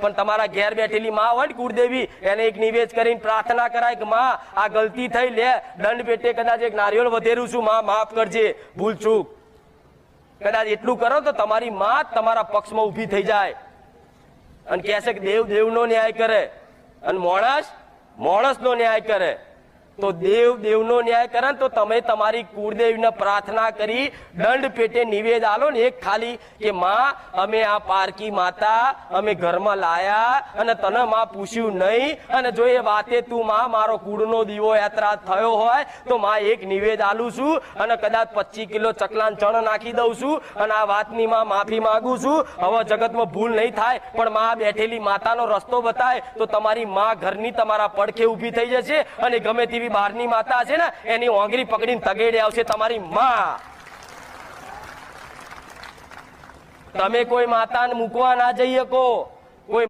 પણ તમારા ઘેર બેઠેલી માં હોય ને કુળદેવી એને એક નિવેદ કરીને પ્રાર્થના કરાય કે માં આ ગલતી થઈ લે દંડ પેટે કદાચ એક નારિયેળ વધેરું છું માં માફ કરજે ભૂલ ચૂક કદાચ એટલું કરો તો તમારી માં તમારા પક્ષમાં ઊભી થઈ જાય અને કહેશે કે દેવ દેવનો ન્યાય કરે અને માણસનો ન્યાય કરે તો દેવ દેવનો ન્યાય કરે તો તમે તમારી કુળદેવીને પ્રાર્થના કરી દંડ પેટે નિવેદ આલો ને એક ખાલી કે માં અમે આ પારકી માતા અમે ઘરમાં લાયા અને તને માં પૂછ્યું નહીં અને જો એ વાતે તું માં મારો કુળનો દીવો યાત્રા થયો હોય તો માં એક નિવેદ આલું છું અને કદાચ 25 કિલો ચકલાન ચણ નાખી દઉં છું અને આ વાતની માં માફી માંગુ છું હવે જગતમાં ભૂલ નહીં થાય પણ માં બેઠેલી માતાનો રસ્તો બતાય તો તમારી માં ઘરની તમારા પડખે ઊભી થઈ જશે અને ગમે તેવી બહારની માતા છે ને એની ઓંગરી પકડીને તગેડે આવશે તમારી માં તમે કોઈ માતાને મૂકવા ના જઈ શકો